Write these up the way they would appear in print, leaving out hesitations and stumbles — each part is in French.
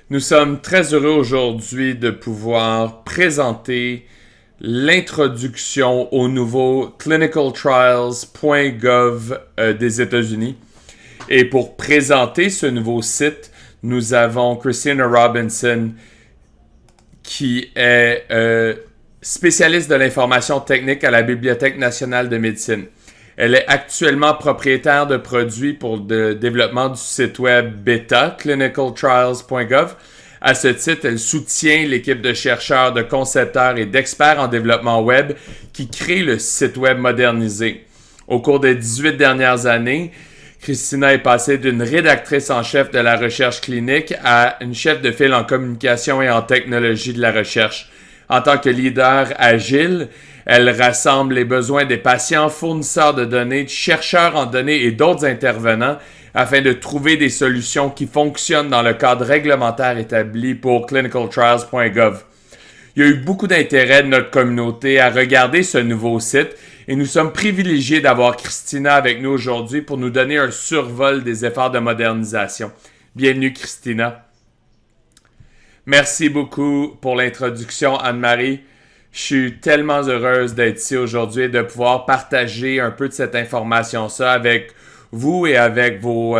Nous sommes très heureux aujourd'hui de pouvoir présenter l'introduction au nouveau clinicaltrials.gov des États-Unis. Et pour présenter ce nouveau site, nous avons Christina Robinson, qui est spécialiste de l'information technique à la Bibliothèque nationale de médecine. Elle est actuellement propriétaire de produits pour le développement du site web bêta, clinicaltrials.gov. À ce titre, elle soutient l'équipe de chercheurs, de concepteurs et d'experts en développement web qui créent le site web modernisé. Au cours des 18 dernières années, Christina est passée d'une rédactrice en chef de la recherche clinique à une chef de file en communication et en technologie de la recherche. En tant que leader agile, elle rassemble les besoins des patients, fournisseurs de données, chercheurs en données et d'autres intervenants afin de trouver des solutions qui fonctionnent dans le cadre réglementaire établi pour clinicaltrials.gov. Il y a eu beaucoup d'intérêt de notre communauté à regarder ce nouveau site et nous sommes privilégiés d'avoir Christina avec nous aujourd'hui pour nous donner un survol des efforts de modernisation. Bienvenue Christina. Merci beaucoup pour l'introduction Anne-Marie. Je suis tellement heureuse d'être ici aujourd'hui et de pouvoir partager un peu de cette information-là avec vous et avec vos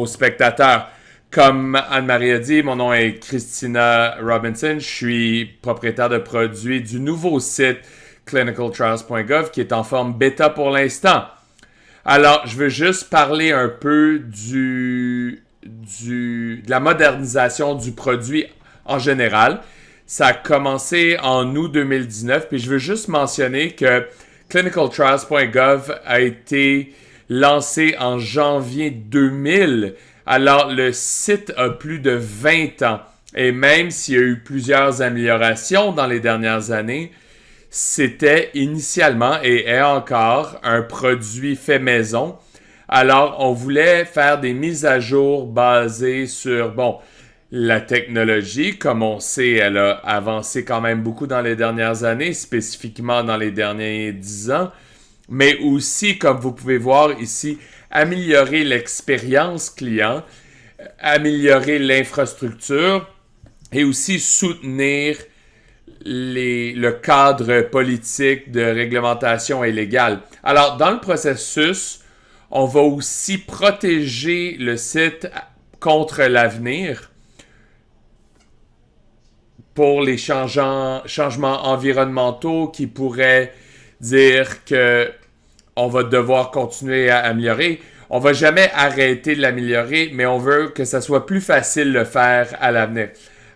spectateurs. Comme Anne-Marie a dit, mon nom est Christina Robinson. Je suis propriétaire de produits du nouveau site clinicaltrials.gov qui est en forme bêta pour l'instant. Alors, je veux juste parler un peu de la modernisation du produit en général. Ça a commencé en août 2019, puis je veux juste mentionner que clinicaltrials.gov a été lancé en janvier 2000. Alors, le site a plus de 20 ans. Et même s'il y a eu plusieurs améliorations dans les dernières années, c'était initialement et est encore un produit fait maison. Alors, on voulait faire des mises à jour basées sur, la technologie. Comme on sait, elle a avancé quand même beaucoup dans les dernières années, spécifiquement dans les derniers 10 ans. Mais aussi, comme vous pouvez voir ici, améliorer l'expérience client, améliorer l'infrastructure et aussi soutenir le cadre politique de réglementation et légal. Alors, dans le processus, on va aussi protéger le site contre l'avenir pour les changements environnementaux qui pourraient dire que on va devoir continuer à améliorer. On va jamais arrêter de l'améliorer, mais on veut que ça soit plus facile de le faire à l'avenir.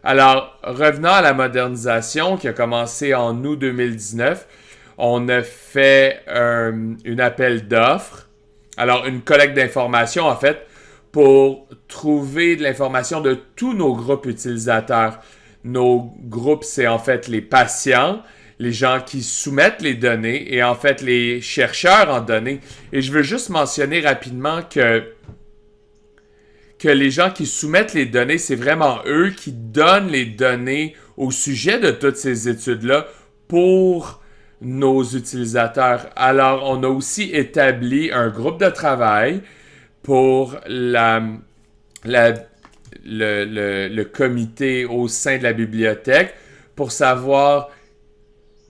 Alors, revenant à la modernisation qui a commencé en août 2019, on a fait un appel d'offres. Alors, une collecte d'informations, en fait, pour trouver de l'information de tous nos groupes utilisateurs. Nos groupes, c'est en fait les patients, les gens qui soumettent les données et en fait les chercheurs en données. Et je veux juste mentionner rapidement que les gens qui soumettent les données, c'est vraiment eux qui donnent les données au sujet de toutes ces études-là pour nos utilisateurs. Alors, on a aussi établi un groupe de travail pour le comité au sein de la bibliothèque pour savoir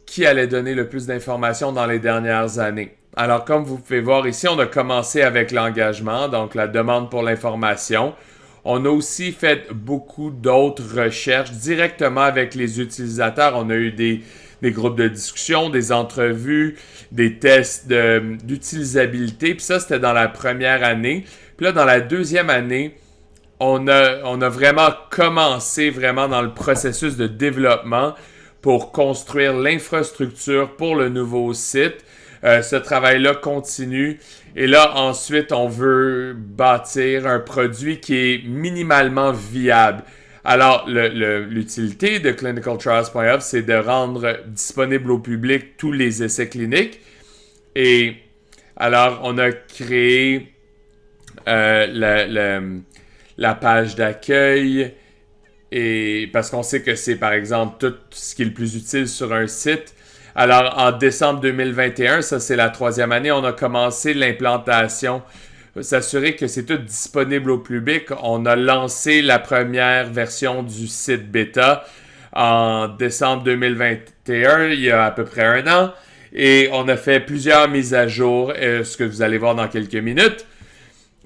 qui allait donner le plus d'informations dans les dernières années. Alors, comme vous pouvez voir ici, on a commencé avec l'engagement, donc la demande pour l'information. On a aussi fait beaucoup d'autres recherches directement avec les utilisateurs. On a eu des groupes de discussion, des entrevues, des tests d'utilisabilité. Puis ça, c'était dans la première année. Puis là, dans la deuxième année, on a vraiment commencé vraiment dans le processus de développement pour construire l'infrastructure pour le nouveau site. Ce travail-là continue. Et là, ensuite, on veut bâtir un produit qui est minimalement viable. Alors, l'utilité de clinicaltrials.gov, c'est de rendre disponible au public tous les essais cliniques. Et alors, on a créé la page d'accueil, et parce qu'on sait que c'est, par exemple, tout ce qui est le plus utile sur un site. Alors, en décembre 2021, ça c'est la troisième année, on a commencé l'implantation s'assurer que c'est tout disponible au public, on a lancé la première version du site bêta en décembre 2021, il y a à peu près un an, et on a fait plusieurs mises à jour, ce que vous allez voir dans quelques minutes.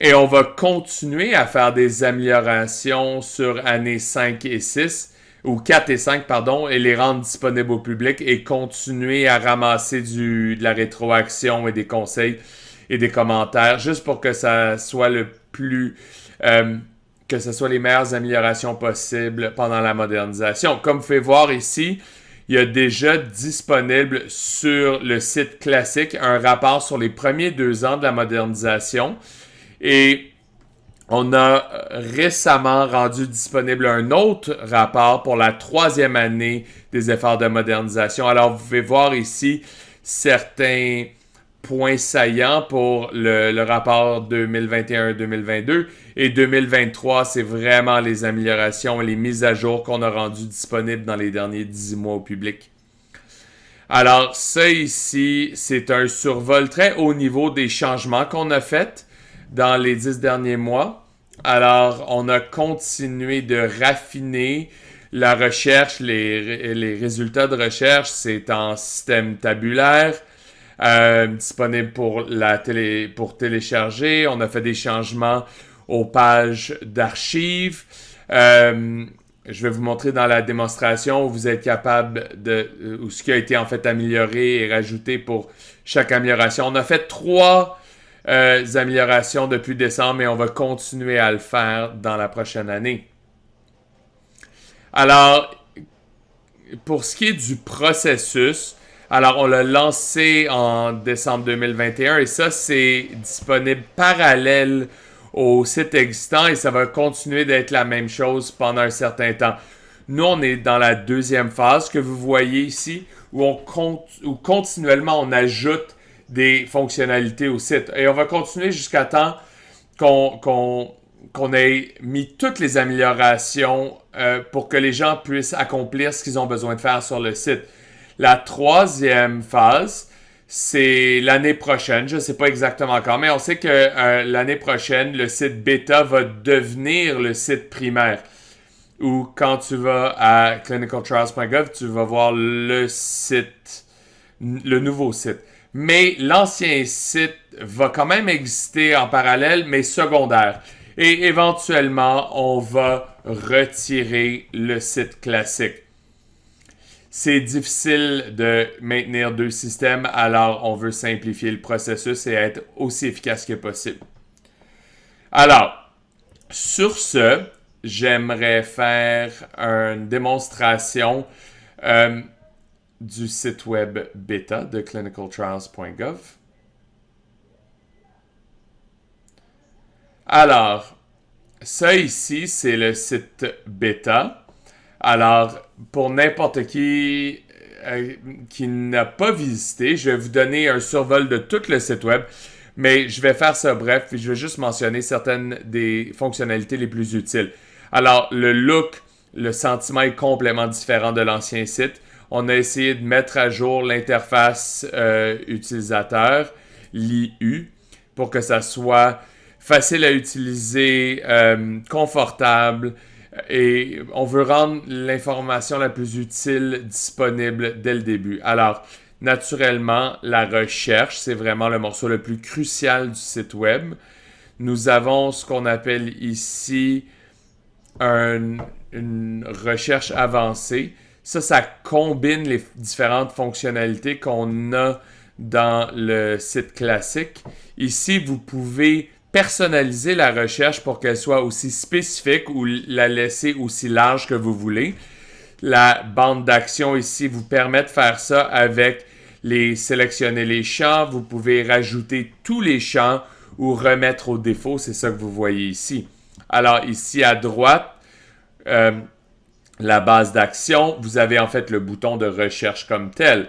Et on va continuer à faire des améliorations sur années 5 et 6, ou 4 et 5, pardon, et les rendre disponibles au public et continuer à ramasser de la rétroaction et des conseils et des commentaires, juste pour que ça soit que ce soit les meilleures améliorations possibles pendant la modernisation. Comme vous pouvez voir ici, il y a déjà disponible sur le site classique un rapport sur les premiers 2 ans de la modernisation. Et on a récemment rendu disponible un autre rapport pour la 3e année des efforts de modernisation. Alors, vous pouvez voir ici certains points saillants pour le rapport 2021-2022. Et 2023, c'est vraiment les améliorations et les mises à jour qu'on a rendues disponibles dans les derniers 10 mois au public. Alors, ça ici, c'est un survol très haut niveau des changements qu'on a faits dans les 10 derniers mois. Alors, on a continué de raffiner la recherche, les résultats de recherche, c'est en système tabulaire, disponible pour télécharger. On a fait des changements aux pages d'archives. Je vais vous montrer dans la démonstration où vous êtes capable où ce qui a été en fait amélioré et rajouté pour chaque amélioration. On a fait 3 améliorations depuis décembre et on va continuer à le faire dans la prochaine année. Alors, pour ce qui est du processus, alors on l'a lancé en décembre 2021 et ça c'est disponible parallèle au site existant et ça va continuer d'être la même chose pendant un certain temps. Nous, on est dans la 2e phase que vous voyez ici où continuellement on ajoute des fonctionnalités au site. Et on va continuer jusqu'à temps qu'on ait mis toutes les améliorations pour que les gens puissent accomplir ce qu'ils ont besoin de faire sur le site. La 3e phase, c'est l'année prochaine. Je ne sais pas exactement quand, mais on sait que l'année prochaine, le site bêta va devenir le site primaire. Ou quand tu vas à clinicaltrials.gov, tu vas voir le nouveau site. Mais l'ancien site va quand même exister en parallèle, mais secondaire. Et éventuellement, on va retirer le site classique. C'est difficile de maintenir 2 systèmes, alors on veut simplifier le processus et être aussi efficace que possible. Alors, sur ce, j'aimerais faire une démonstration du site web bêta de clinicaltrials.gov. Alors, ça ici, c'est le site bêta. Alors, pour n'importe qui n'a pas visité, je vais vous donner un survol de tout le site web, mais je vais faire ça bref, puis je vais juste mentionner certaines des fonctionnalités les plus utiles. Alors, le look, le sentiment est complètement différent de l'ancien site. On a essayé de mettre à jour l'interface utilisateur, l'IU, pour que ça soit facile à utiliser, confortable, et on veut rendre l'information la plus utile disponible dès le début. Alors, naturellement, la recherche, c'est vraiment le morceau le plus crucial du site web. Nous avons ce qu'on appelle ici une recherche avancée. Ça combine les différentes fonctionnalités qu'on a dans le site classique. Ici, vous pouvez personnaliser la recherche pour qu'elle soit aussi spécifique ou la laisser aussi large que vous voulez. La bande d'action ici vous permet de faire ça avec sélectionner les champs. Vous pouvez rajouter tous les champs ou remettre au défaut. C'est ça que vous voyez ici. Alors ici à droite, la base d'action, vous avez en fait le bouton de recherche comme tel.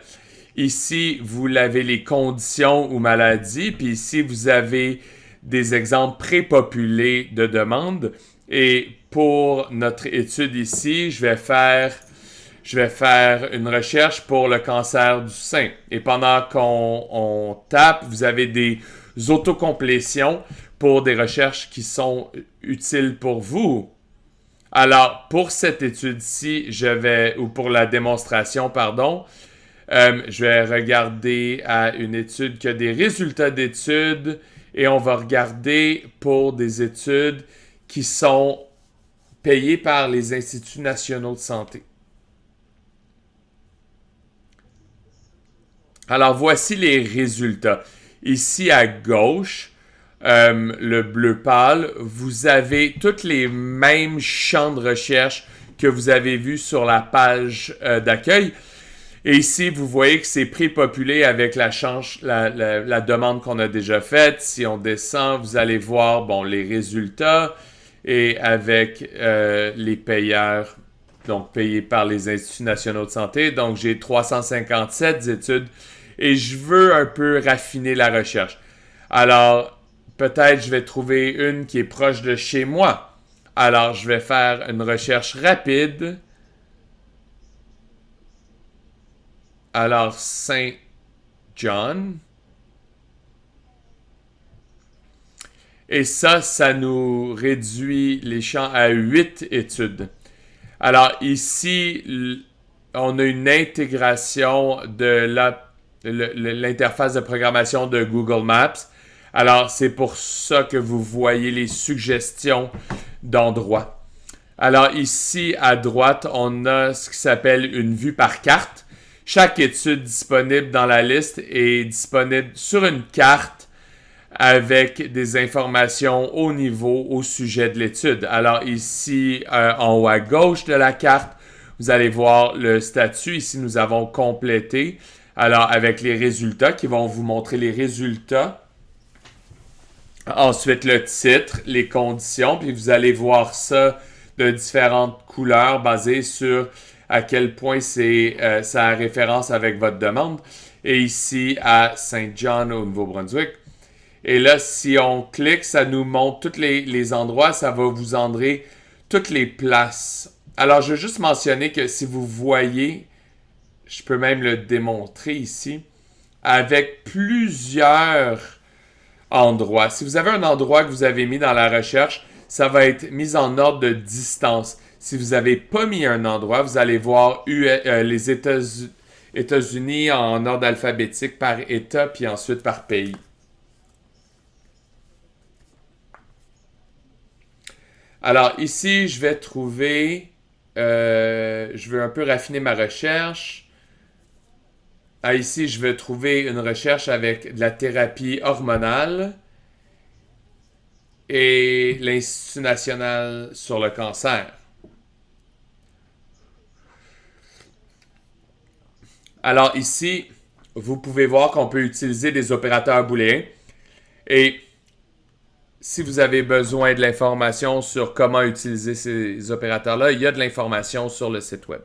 Ici, vous avez les conditions ou maladies, puis ici, vous avez des exemples prépopulés de demandes. Et pour notre étude ici, je vais faire une recherche pour le cancer du sein. Et pendant qu'on tape, vous avez des autocomplétions pour des recherches qui sont utiles pour vous. Alors, pour cette étude-ci, ou pour la démonstration, pardon, je vais regarder à une étude qui a des résultats d'études et on va regarder pour des études qui sont payées par les Instituts nationaux de santé. Alors, voici les résultats. Ici à gauche, le bleu pâle, vous avez tous les mêmes champs de recherche que vous avez vus sur la page d'accueil. Et ici, vous voyez que c'est prépopulé avec la demande qu'on a déjà faite. Si on descend, vous allez voir les résultats et avec les payeurs, donc payés par les Instituts nationaux de santé. Donc, j'ai 357 études et je veux un peu raffiner la recherche. Alors, peut-être je vais trouver une qui est proche de chez moi. Alors, je vais faire une recherche rapide. Alors, Saint John. Et ça nous réduit les champs à 8 études. Alors, ici, on a une intégration de l'interface de programmation de Google Maps. Alors, c'est pour ça que vous voyez les suggestions d'endroits. Alors, ici, à droite, on a ce qui s'appelle une vue par carte. Chaque étude disponible dans la liste est disponible sur une carte avec des informations au sujet de l'étude. Alors ici, en haut à gauche de la carte, vous allez voir le statut. Ici, nous avons complété. Alors, avec les résultats qui vont vous montrer les résultats. Ensuite, le titre, les conditions. Puis vous allez voir ça de différentes couleurs basées sur à quel point ça a référence avec votre demande. Et ici, à Saint John, au Nouveau-Brunswick. Et là, si on clique, ça nous montre tous les endroits. Ça va vous montrer toutes les places. Alors, je veux juste mentionner que si vous voyez, je peux même le démontrer ici, avec plusieurs endroits. Si vous avez un endroit que vous avez mis dans la recherche, ça va être mis en ordre de distance. Si vous n'avez pas mis un endroit, vous allez voir les États-Unis en ordre alphabétique par État, puis ensuite par pays. Alors ici, je vais trouver, je veux un peu raffiner ma recherche. Ici, je vais trouver une recherche avec de la thérapie hormonale et l'Institut national sur le cancer. Alors ici, vous pouvez voir qu'on peut utiliser des opérateurs booléens. Et si vous avez besoin de l'information sur comment utiliser ces opérateurs-là, il y a de l'information sur le site web.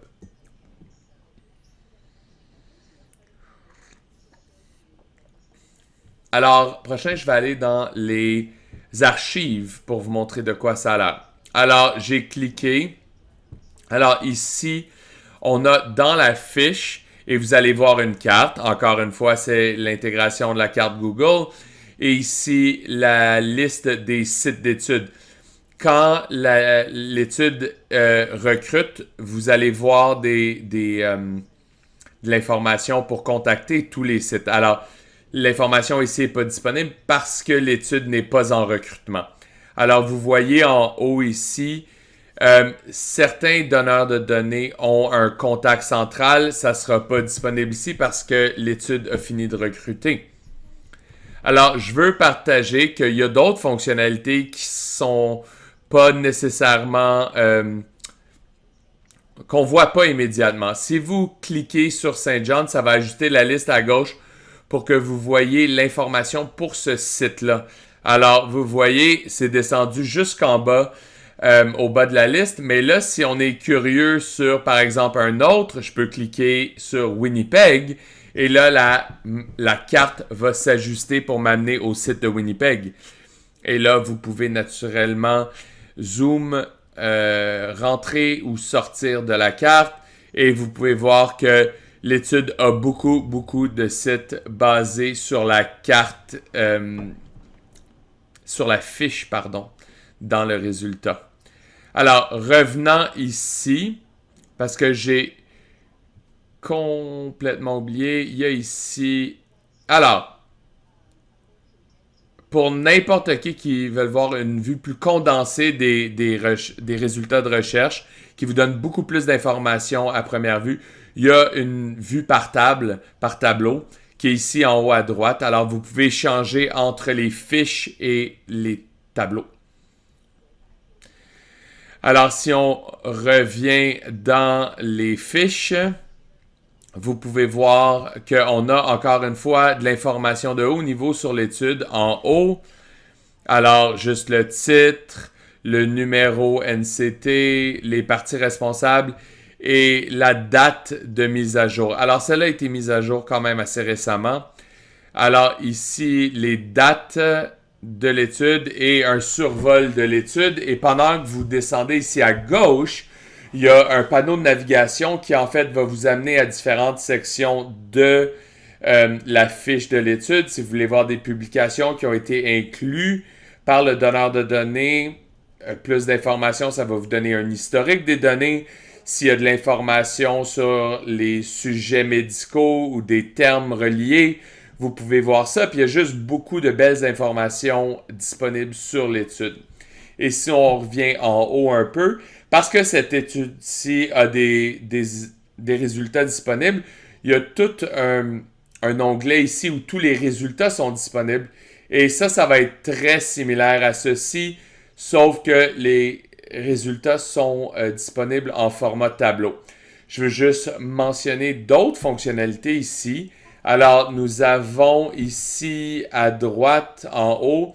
Alors, prochain, je vais aller dans les archives pour vous montrer de quoi ça a l'air. Alors, j'ai cliqué. Alors, ici, on a dans la fiche, et vous allez voir une carte. Encore une fois, c'est l'intégration de la carte Google. Et ici, la liste des sites d'études. Quand l'étude recrute, vous allez voir de l'information pour contacter tous les sites. Alors, l'information ici n'est pas disponible parce que l'étude n'est pas en recrutement. Alors, vous voyez en haut ici, certains donneurs de données ont un contact central. Ça ne sera pas disponible ici parce que l'étude a fini de recruter. Alors, je veux partager qu'il y a d'autres fonctionnalités qui sont pas nécessairement qu'on voit pas immédiatement. Si vous cliquez sur Saint John, ça va ajouter la liste à gauche pour que vous voyez l'information pour ce site-là. Alors, vous voyez, c'est descendu jusqu'en bas, au bas de la liste. Mais là, si on est curieux sur, par exemple, un autre, je peux cliquer sur Winnipeg. Et là, la carte va s'ajuster pour m'amener au site de Winnipeg. Et là, vous pouvez naturellement zoom, rentrer ou sortir de la carte. Et vous pouvez voir que l'étude a beaucoup de sites basés sur la carte sur la fiche, pardon, dans le résultat. Alors, revenant ici, parce que j'ai complètement oublié, il y a ici... Alors, pour n'importe qui veut voir une vue plus condensée des résultats de recherche, qui vous donne beaucoup plus d'informations à première vue, il y a une vue par tableau, qui est ici en haut à droite. Alors, vous pouvez changer entre les fiches et les tableaux. Alors, si on revient dans les fiches, vous pouvez voir qu'on a encore une fois de l'information de haut niveau sur l'étude en haut. Alors, juste le titre, le numéro NCT, les parties responsables et la date de mise à jour. Alors, celle-là a été mise à jour quand même assez récemment. Alors, ici, les dates de l'étude et un survol de l'étude. Et pendant que vous descendez ici à gauche, il y a un panneau de navigation qui, en fait, va vous amener à différentes sections de la fiche de l'étude. Si vous voulez voir des publications qui ont été incluses par le donneur de données, plus d'informations, ça va vous donner un historique des données. S'il y a de l'information sur les sujets médicaux ou des termes reliés, vous pouvez voir ça. Puis il y a juste beaucoup de belles informations disponibles sur l'étude. Et si on revient en haut un peu, parce que cette étude-ci a des résultats disponibles, il y a tout un onglet ici où tous les résultats sont disponibles. Et ça va être très similaire à ceci, sauf que les résultats sont disponibles en format tableau. Je veux juste mentionner d'autres fonctionnalités ici. Alors, nous avons ici à droite, en haut,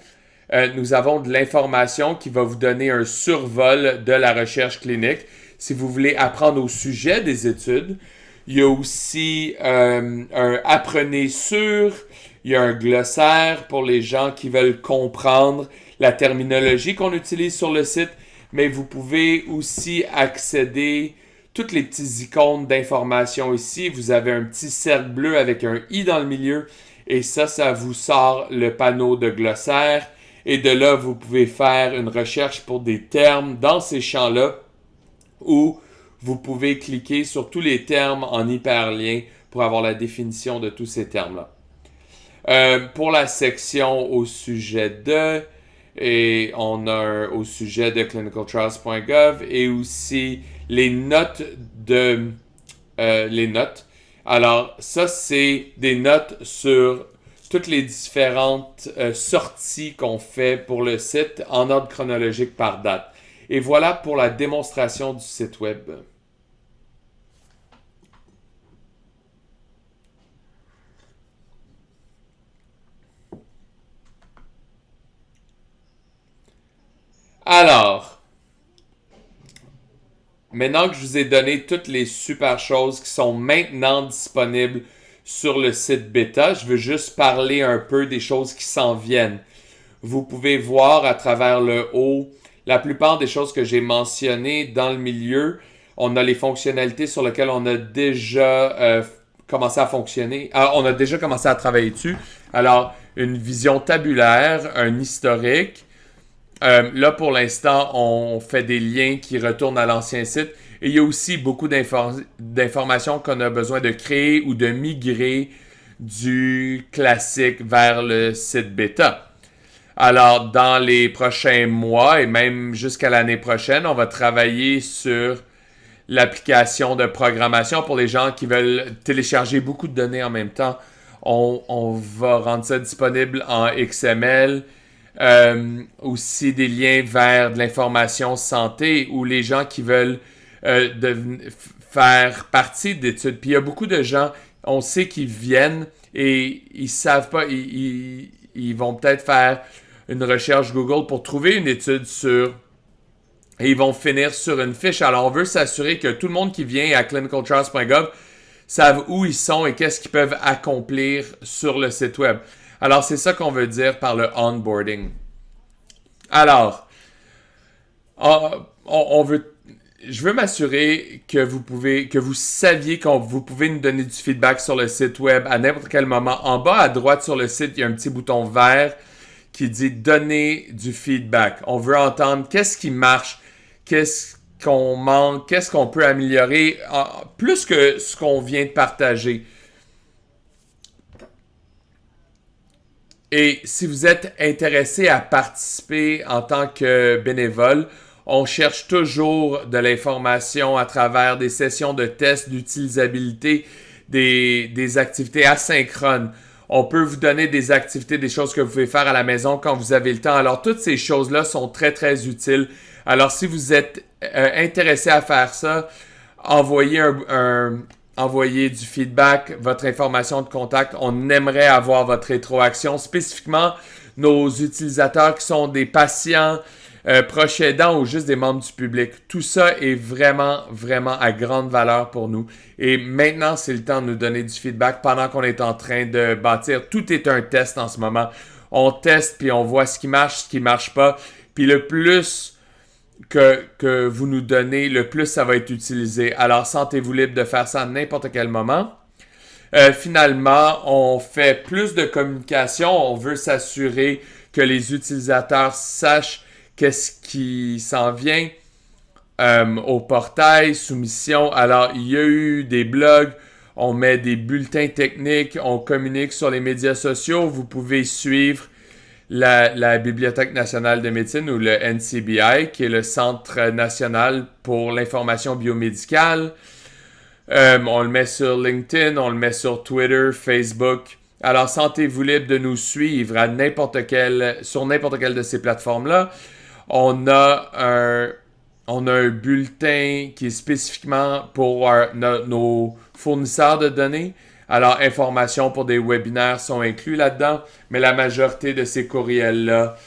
nous avons de l'information qui va vous donner un survol de la recherche clinique. Si vous voulez apprendre au sujet des études, il y a aussi un apprenez sur, il y a un glossaire pour les gens qui veulent comprendre la terminologie qu'on utilise sur le site, mais vous pouvez aussi accéder toutes les petites icônes d'information ici. Vous avez un petit cercle bleu avec un i dans le milieu et ça vous sort le panneau de glossaire. Et de là, vous pouvez faire une recherche pour des termes dans ces champs-là où vous pouvez cliquer sur tous les termes en hyperlien pour avoir la définition de tous ces termes-là. Pour la section au sujet de, et on a au sujet de clinicaltrials.gov et aussi les notes les notes. Alors, ça, c'est des notes sur toutes les différentes sorties qu'on fait pour le site en ordre chronologique par date. Et voilà pour la démonstration du site web. Alors, maintenant que je vous ai donné toutes les super choses qui sont maintenant disponibles sur le site bêta, je veux juste parler un peu des choses qui s'en viennent. Vous pouvez voir à travers le haut la plupart des choses que j'ai mentionnées dans le milieu. On a les fonctionnalités sur lesquelles on a déjà commencé à fonctionner. On a déjà commencé à travailler dessus. Alors, une vision tabulaire, un historique. Là, pour l'instant, on fait des liens qui retournent à l'ancien site. Et il y a aussi beaucoup d'informations qu'on a besoin de créer ou de migrer du classique vers le site bêta. Alors, dans les prochains mois et même jusqu'à l'année prochaine, on va travailler sur l'application de programmation pour les gens qui veulent télécharger beaucoup de données en même temps. On va rendre ça disponible en XML. Aussi des liens vers de l'information santé ou les gens qui veulent faire partie d'études. Puis il y a beaucoup de gens, on sait qu'ils viennent et ils savent pas, ils vont peut-être faire une recherche Google pour trouver une étude sur et ils vont finir sur une fiche. Alors on veut s'assurer que tout le monde qui vient à clinicaltrials.gov savent où ils sont et qu'est-ce qu'ils peuvent accomplir sur le site web. Alors, c'est ça qu'on veut dire par le onboarding. Alors, je veux m'assurer que vous saviez que vous pouvez nous donner du feedback sur le site web à n'importe quel moment. En bas à droite sur le site, il y a un petit bouton vert qui dit donner du feedback. On veut entendre qu'est-ce qui marche, qu'est-ce qu'on manque, qu'est-ce qu'on peut améliorer, plus que ce qu'on vient de partager. Et si vous êtes intéressé à participer en tant que bénévole, on cherche toujours de l'information à travers des sessions de tests d'utilisabilité, des activités asynchrones. On peut vous donner des activités, des choses que vous pouvez faire à la maison quand vous avez le temps. Alors, toutes ces choses-là sont très, très utiles. Alors, si vous êtes intéressé à faire ça, envoyez envoyez du feedback, votre information de contact. On aimerait avoir votre rétroaction, spécifiquement nos utilisateurs qui sont des patients, proches aidants ou juste des membres du public. Tout ça est vraiment, vraiment à grande valeur pour nous. Et maintenant, c'est le temps de nous donner du feedback pendant qu'on est en train de bâtir. Tout est un test en ce moment. On teste, puis on voit ce qui marche, ce qui marche pas. Puis le plus que vous nous donnez, le plus ça va être utilisé. Alors, sentez-vous libre de faire ça à n'importe quel moment. Finalement, on fait plus de communication. On veut s'assurer que les utilisateurs sachent qu'est-ce qui s'en vient au portail, soumission. Alors, il y a eu des blogs, on met des bulletins techniques, on communique sur les médias sociaux. Vous pouvez suivre la Bibliothèque nationale de médecine ou le NCBI, qui est le Centre national pour l'information biomédicale. On le met sur LinkedIn, on le met sur Twitter, Facebook. Alors, sentez-vous libre de nous suivre sur n'importe quelle de ces plateformes-là. On a on a un bulletin qui est spécifiquement pour nos fournisseurs de données. Alors, informations pour des webinaires sont inclus là-dedans, mais la majorité de ces courriels-là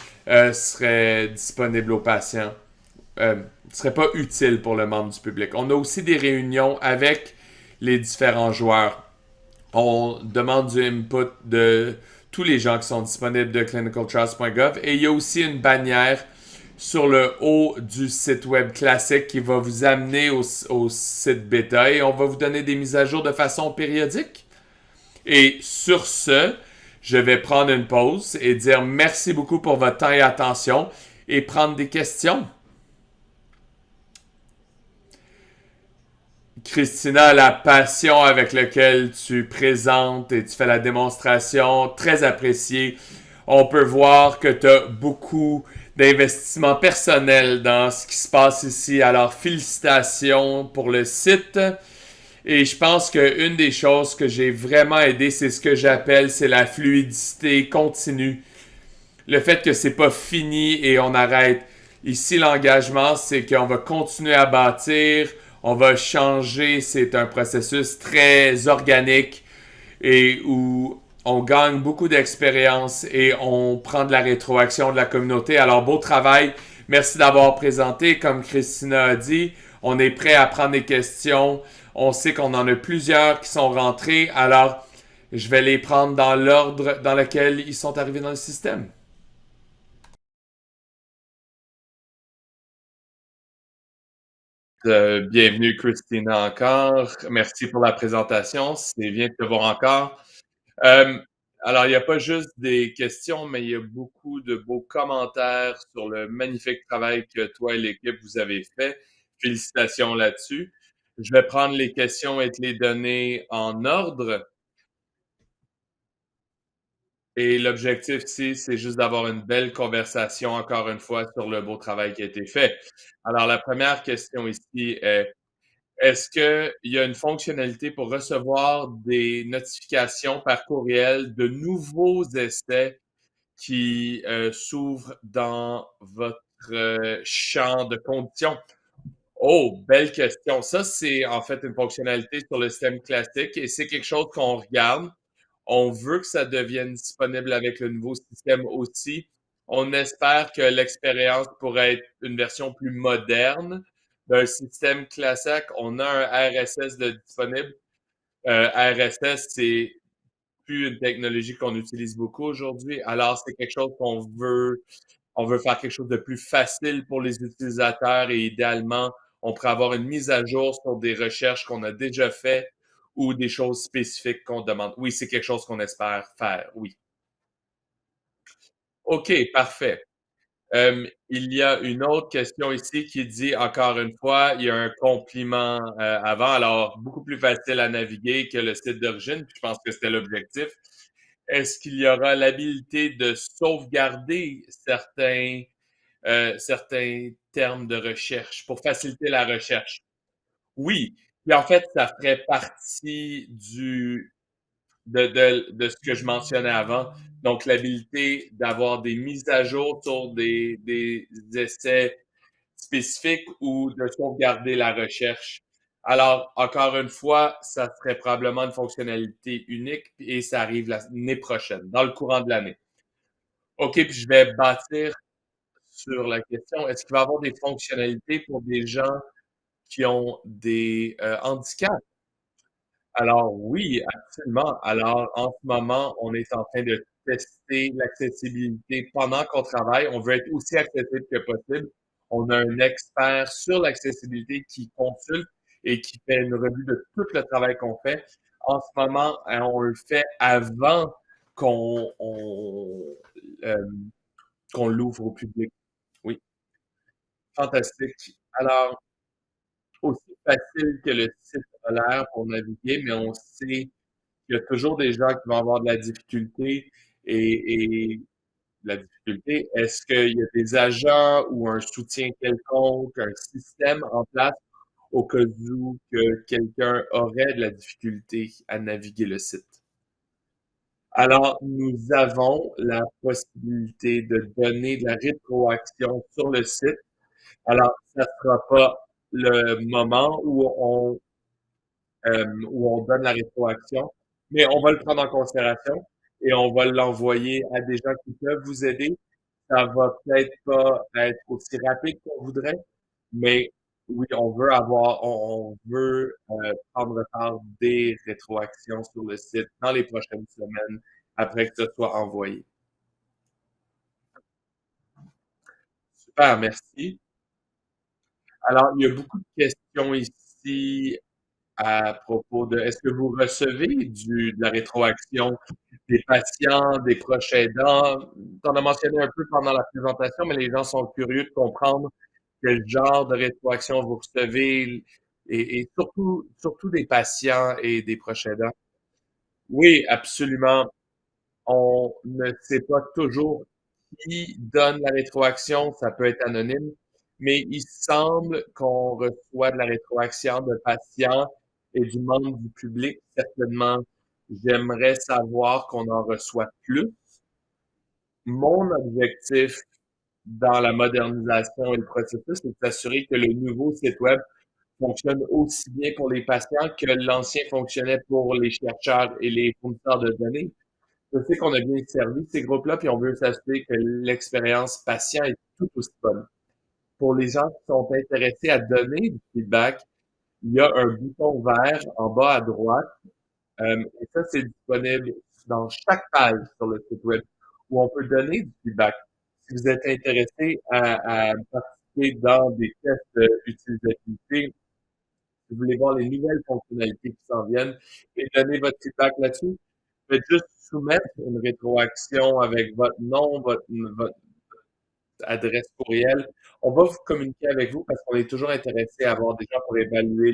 seraient disponibles aux patients. Ne seraient pas utiles pour le membre du public. On a aussi des réunions avec les différents joueurs. On demande du input de tous les gens qui sont disponibles de clinicaltrials.gov et il y a aussi une bannière sur le haut du site web classique qui va vous amener au site bêta et on va vous donner des mises à jour de façon périodique. Et sur ce, je vais prendre une pause et dire merci beaucoup pour votre temps et attention et prendre des questions. Christina, la passion avec laquelle tu présentes et tu fais la démonstration, très appréciée. On peut voir que tu as beaucoup d'investissement personnel dans ce qui se passe ici. Alors, félicitations pour le site. Et je pense qu'une des choses que j'ai vraiment aidé, c'est ce que j'appelle, c'est la fluidité continue. Le fait que c'est pas fini et on arrête. Ici, l'engagement, c'est qu'on va continuer à bâtir, on va changer. C'est un processus très organique et où on gagne beaucoup d'expérience et on prend de la rétroaction de la communauté. Alors, beau travail. Merci d'avoir présenté. Comme Christina a dit, on est prêt à prendre des questions. On sait qu'on en a plusieurs qui sont rentrés. Alors, je vais les prendre dans l'ordre dans lequel ils sont arrivés dans le système. Bienvenue Christina encore. Merci pour la présentation. C'est bien de te voir encore. Euh, alors, il n'y a pas juste des questions, mais il y a beaucoup de beaux commentaires sur le magnifique travail que toi et l'équipe vous avez fait. Félicitations là-dessus. Je vais prendre les questions et te les donner en ordre. Et l'objectif ici, c'est juste d'avoir une belle conversation, encore une fois, sur le beau travail qui a été fait. Alors, la première question ici est, est-ce qu'il y a une fonctionnalité pour recevoir des notifications par courriel de nouveaux essais qui s'ouvrent dans votre champ de conditions? Oh, belle question. Ça, c'est en fait une fonctionnalité sur le système classique et c'est quelque chose qu'on regarde. On veut que ça devienne disponible avec le nouveau système aussi. On espère que l'expérience pourrait être une version plus moderne d'un système classique. On a un RSS de disponible. RSS, c'est plus une technologie qu'on utilise beaucoup aujourd'hui. Alors, c'est quelque chose on veut faire quelque chose de plus facile pour les utilisateurs et idéalement, on pourrait avoir une mise à jour sur des recherches qu'on a déjà faites ou des choses spécifiques qu'on demande. Oui, c'est quelque chose qu'on espère faire, oui. OK, parfait. Il y a une autre question ici qui dit, encore une fois, il y a un compliment avant, alors beaucoup plus facile à naviguer que le site d'origine, puis je pense que c'était l'objectif. Est-ce qu'il y aura l'habilité de sauvegarder certains termes de recherche pour faciliter la recherche? Oui, puis en fait, ça ferait partie de ce que je mentionnais avant. Donc, l'habilité d'avoir des mises à jour sur des essais spécifiques ou de sauvegarder la recherche. Alors, encore une fois, ça serait probablement une fonctionnalité unique et ça arrive l'année prochaine, dans le courant de l'année. OK, puis je vais bâtir sur la question. Est-ce qu'il va y avoir des fonctionnalités pour des gens qui ont des handicaps? Alors oui, absolument. Alors en ce moment, on est en train de tester l'accessibilité pendant qu'on travaille. On veut être aussi accessible que possible. On a un expert sur l'accessibilité qui consulte et qui fait une revue de tout le travail qu'on fait. En ce moment, on le fait avant qu'on euh, qu'on l'ouvre au public. Oui, fantastique. Alors, aussi facile que le site a l'air pour naviguer, mais on sait il y a toujours des gens qui vont avoir de la difficulté et de la difficulté. Est-ce qu'il y a des agents ou un soutien quelconque, un système en place au cas où que quelqu'un aurait de la difficulté à naviguer le site? Alors, nous avons la possibilité de donner de la rétroaction sur le site. Alors, ça ne sera pas le moment où on donne la rétroaction, mais on va le prendre en considération et on va l'envoyer à des gens qui peuvent vous aider. Ça va peut-être pas être aussi rapide qu'on voudrait, mais oui, on veut prendre part des rétroactions sur le site dans les prochaines semaines après que ce soit envoyé. Super, merci. Alors, il y a beaucoup de questions ici à propos de est-ce que vous recevez de la rétroaction des patients, des proches aidants? Tu en as mentionné un peu pendant la présentation, mais les gens sont curieux de comprendre quel genre de rétroaction vous recevez et surtout des patients et des proches aidants. Oui, absolument. On ne sait pas toujours qui donne la rétroaction, ça peut être anonyme, mais il semble qu'on reçoit de la rétroaction de patients et du membre du public. Certainement, j'aimerais savoir qu'on en reçoit plus. Mon objectif dans la modernisation et le processus, c'est de s'assurer que le nouveau site web fonctionne aussi bien pour les patients que l'ancien fonctionnait pour les chercheurs et les fournisseurs de données. Je sais qu'on a bien servi ces groupes-là, puis on veut s'assurer que l'expérience patient est tout aussi bonne. Pour les gens qui sont intéressés à donner du feedback, il y a un bouton vert en bas à droite, et ça, c'est disponible dans chaque page sur le site web où on peut donner du feedback. Si vous êtes intéressé à participer dans des tests d'utilisabilité, si vous voulez voir les nouvelles fonctionnalités qui s'en viennent et donner votre feedback là-dessus, faites juste soumettre une rétroaction avec votre nom, votre adresse courriel. On va vous communiquer avec vous parce qu'on est toujours intéressé à avoir des gens pour évaluer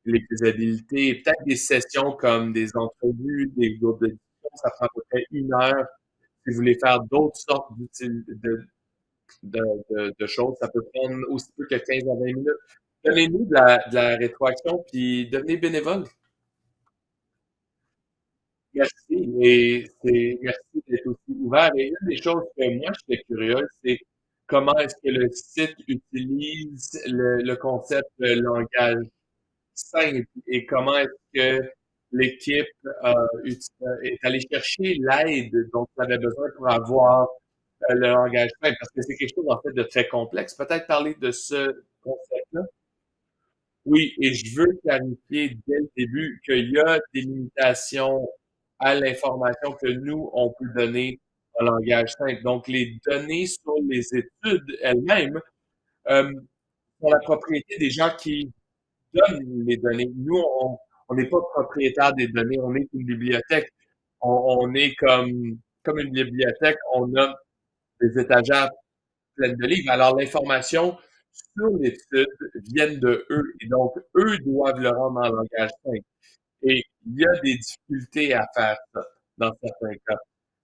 les faisabilités et peut-être des sessions comme des entrevues, des groupes de discussion. Ça prend à peu près 1 heure. Si vous voulez faire d'autres sortes de choses, ça peut prendre aussi peu que 15 à 20 minutes. Donnez-nous de la rétroaction puis devenez bénévole. Merci merci d'être aussi ouvert. Et une des choses que moi, j'étais curieux, c'est comment est-ce que le site utilise le concept de langage simple et comment est-ce que l'équipe est allée chercher l'aide dont elle avait besoin pour avoir le langage simple, parce que c'est quelque chose en fait de très complexe. Peut-être parler de ce concept-là. Oui, et je veux clarifier dès le début qu'il y a des limitations à l'information que nous, on peut donner en langage simple. Donc, les données sur les études elles-mêmes euh, sont la propriété des gens qui donnent les données. Nous, on n'est pas propriétaire des données, on est une bibliothèque. On est comme comme une bibliothèque, on a des étagères pleines de livres. Alors, l'information sur l'étude viennent de eux. Et donc, eux doivent le rendre en langage simple. Et il y a des difficultés à faire ça dans certains cas.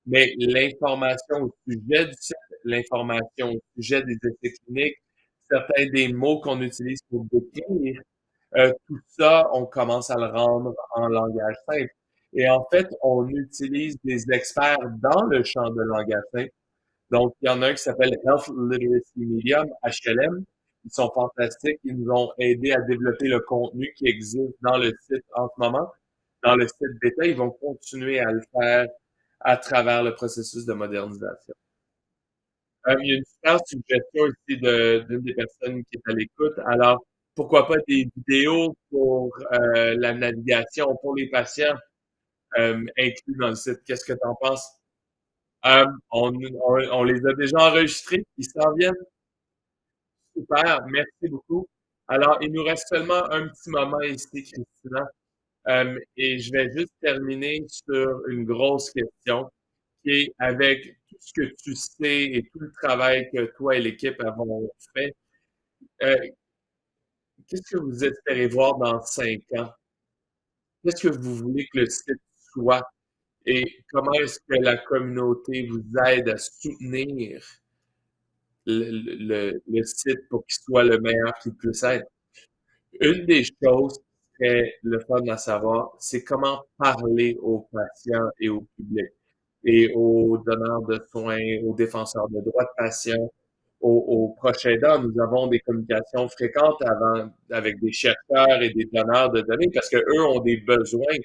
Mais l'information au sujet du site, l'information au sujet des essais cliniques, certains des mots qu'on utilise pour décrire, tout ça, on commence à le rendre en langage simple. Et en fait, on utilise des experts dans le champ de langage simple. Donc, il y en a un qui s'appelle Health Literacy Medium, HLM. Ils sont fantastiques. Ils nous ont aidé à développer le contenu qui existe dans le site en ce moment. Dans le site bêta, ils vont continuer à le faire à travers le processus de modernisation. Il y a une super suggestion ici d'une des personnes qui est à l'écoute. Alors, pourquoi pas des vidéos pour la navigation pour les patients inclus dans le site? Qu'est-ce que tu en penses? On les a déjà enregistrés. Ils s'en viennent. Super. Merci beaucoup. Alors, il nous reste seulement un petit moment ici, Christina. Et je vais juste terminer sur une grosse question qui est avec tout ce que tu sais et tout le travail que toi et l'équipe avons fait. euh, Qu'est-ce que vous espérez voir dans 5 ans? Qu'est-ce que vous voulez que le site soit? Et comment est-ce que la communauté vous aide à soutenir le site pour qu'il soit le meilleur qu'il puisse être? Une des choses qui serait le fun à savoir, c'est comment parler aux patients et au public, et aux donneurs de soins, aux défenseurs de droits de patients, aux proches aidants. Nous avons des communications fréquentes avec des chercheurs et des donneurs de données parce que eux ont des besoins.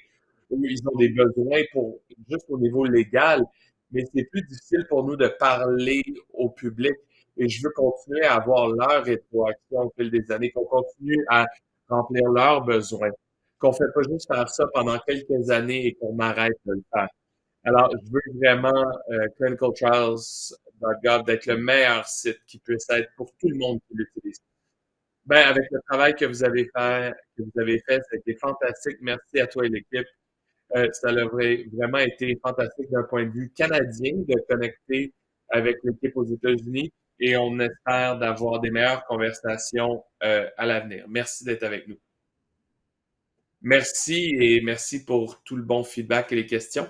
Eux, ils ont des besoins pour juste au niveau légal, mais c'est plus difficile pour nous de parler au public. Et je veux continuer à avoir leur rétroaction au fil des années, qu'on continue à remplir leurs besoins, qu'on ne fait pas juste faire ça pendant quelques années et qu'on arrête de le faire. Alors, je veux vraiment clinicaltrials.gov d'être le meilleur site qui puisse être pour tout le monde qui l'utilise. Ben, avec le travail que vous avez fait, ça a été fantastique. Merci à toi et l'équipe. Ça a vraiment été fantastique d'un point de vue canadien de connecter avec l'équipe aux États-Unis et on espère d'avoir des meilleures conversations à l'avenir. Merci d'être avec nous. Merci et merci pour tout le bon feedback et les questions.